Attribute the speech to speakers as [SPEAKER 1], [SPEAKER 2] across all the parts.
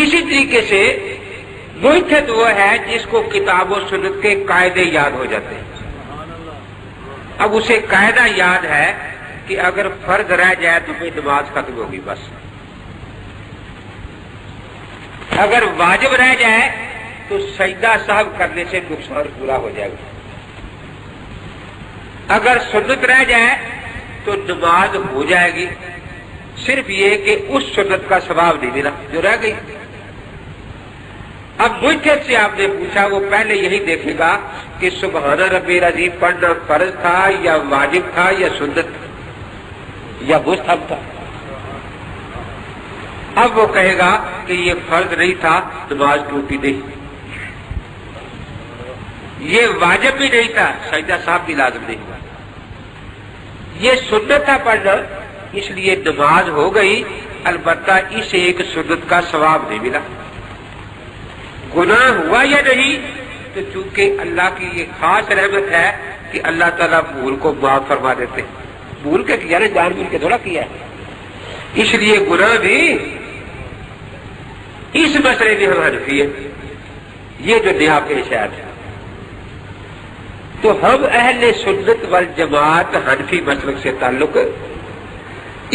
[SPEAKER 1] اسی طریقے سے مجتہد وہ ہے جس کو کتاب و سنت کے قاعدے یاد ہو جاتے ہیں. اب اسے قاعدہ یاد ہے کہ اگر فرض رہ جائے تو پھر نماز ختم ہوگی بس. اگر واجب رہ جائے تو سجدہ سہو کرنے سے نقصان پورا ہو جائے گا. اگر سنت رہ جائے تو نماز ہو جائے گی، صرف یہ کہ اس سنت کا ثواب نہیں ملا جو رہ گئی. اب مجتہد سے آپ نے پوچھا، وہ پہلے یہی دیکھے گا کہ سبحان ربی العظیم پڑھنا فرض تھا یا واجب تھا یا سنت یا مستحب تھا. اب وہ کہے گا کہ یہ فرض نہیں تھا، نماز ٹوٹی نہیں. یہ واجب بھی نہیں تھا، سجدہ صاحب بھی لازم نہیں ہوا. یہ سنت تھا پڑھنا، اس لیے نماز ہو گئی، البتہ اسے ایک سنت کا ثواب نہیں ملا. گناہ ہوا یا نہیں تو چونکہ اللہ کی یہ خاص رحمت ہے کہ اللہ تعالیٰ بھول کو معاف فرما دیتے ہیں. بھول کے کیا نا، جان بوجھ کے تھوڑا کیا ہے. اس لیے گناہ بھی اس مسئلے میں ہم حنفی ہیں، یہ جو نیا پیش ہے. تو ہم اہل سنت والجماعت حنفی مسلک سے تعلق،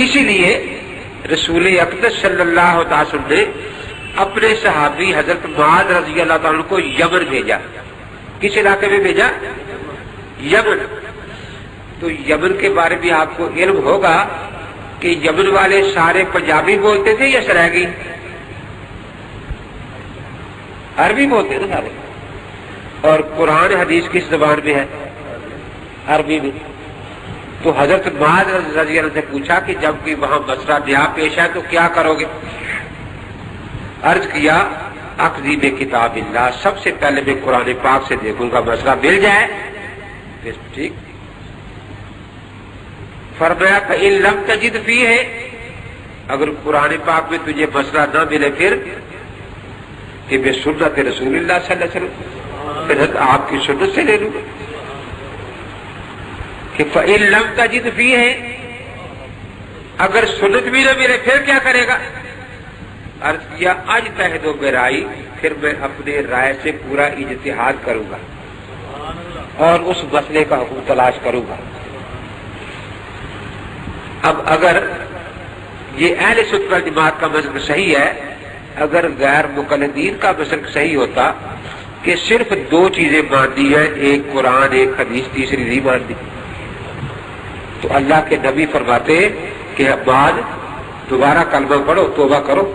[SPEAKER 1] اسی لیے رسول اقدس صلی اللہ علیہ وسلم نے اپنے صحابی حضرت معاذ رضی اللہ تعالیٰ کو یمن بھیجا. کس علاقے میں بھیجا؟ یمن. تو یمن کے بارے میں آپ کو علم ہوگا کہ یمن والے سارے پنجابی بولتے تھے یا سرائیگی؟ عربی بولتے تھے سارے. اور قرآن حدیث کس زبان میں ہے؟ عربی میں. تو حضرت معاذ رضی اللہ سے پوچھا کہ جب کہ وہاں مسئلہ نیا پیش ہے تو کیا کرو گے؟ عرض کیا اقضی بے کتاب اللہ، سب سے پہلے میں قرآن پاک سے دیکھوں گا، مسئلہ مل جائے پھر ٹھیک. فرمایا فإن لم تجد فیہ، اگر قرآن پاک میں تجھے مسئلہ نہ ملے پھر کہ بے سنت رسول اللہ صلی اللہ علیہ وسلم، پھر آپ کی سنت سے لے لوں گا. کہ فإن لم تجد فیہ، اگر سنت بھی نہ ملے پھر کیا کرے گا؟ عرض کیا اجتہد برائی، پھر میں اپنے رائے سے پورا اجتہاد کروں گا اور اس مسئلے کا حکم تلاش کروں گا. اب اگر یہ اہل سنت والجماعت کا مسلک صحیح ہے، اگر غیر مقلدین کا مسلک صحیح ہوتا کہ صرف دو چیزیں ماننی ہیں، ایک قرآن ایک حدیث، تیسری نہیں ماننی، تو اللہ کے نبی فرماتے کہ بعد دوبارہ کلمہ پڑھو، توبہ کرو.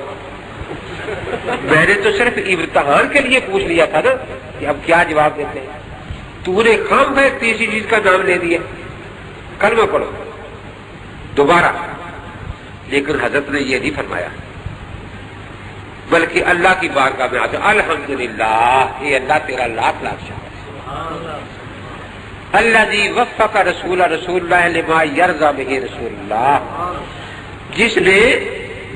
[SPEAKER 1] میں نے تو صرف امتحان کے لیے پوچھ لیا تھا نا کہ اب کیا جواب دیتے ہیں. تو نے خام خیر تیسری چیز کا نام لے دیا، کلمہ پڑھو دوبارہ. لیکن حضرت نے یہ نہیں فرمایا، بلکہ اللہ کی بارگاہ میں آتے الحمدللہ، اے اللہ تیرا لاکھ لاکھ شکر، الذی وفق رسول اللہ لما یرضی بہ رسول اللہ، جس نے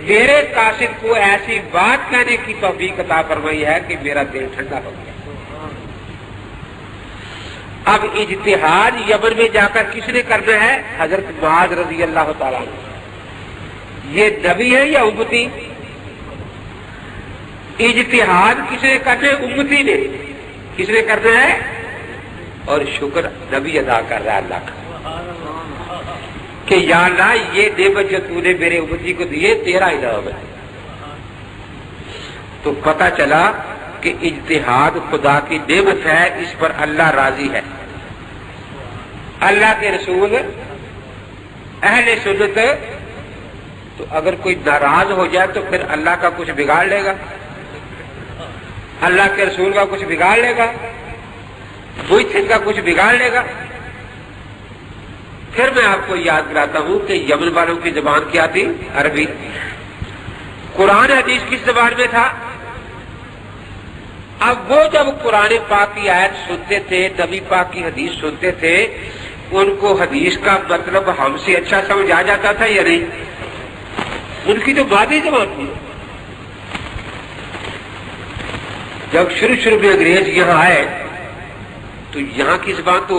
[SPEAKER 1] میرے قاصد کو ایسی بات کہنے کی توفیق عطا فرمائی ہے کہ میرا دل ٹھنڈا ہو گیا. اب اجتہاد یمن میں جا کر کس نے کرنا ہے؟ حضرت معاذ رضی اللہ تعالیٰ عنہ. یہ نبی ہے یا امتی؟ اجتہاد کس نے کرنا ہے؟ امتی نے. کس نے کرنا ہے؟ اور شکر نبی ادا کر رہا ہے اللہ کا کہ یا اللہ یہ نعمت جو تو نے میرے امتی کو دیے تیرا انعام ہے. تو پتہ چلا کہ اجتہاد خدا کی نعمت ہے، اس پر اللہ راضی ہے. اللہ کے رسول اہل سنت، تو اگر کوئی ناراض ہو جائے تو پھر اللہ کا کچھ بگاڑ لے گا، اللہ کے رسول کا کچھ بگاڑ لے گا، مجتہد کا کچھ بگاڑ لے گا. پھر میں آپ کو یاد کراتا ہوں کہ یمن والوں کی زبان کیا تھی؟ عربی. قرآن حدیث کس زبان میں تھا؟ اب وہ جب قرآن پاک کی آیت سنتے تھے، نبی پاک کی حدیث سنتے تھے، ان کو حدیث کا مطلب ہم سے اچھا سمجھ آ جاتا تھا یا نہیں؟ ان کی تو مادری زبان تھی. جب شروع میں انگریز یہاں آئے تو یہاں کی زبان تو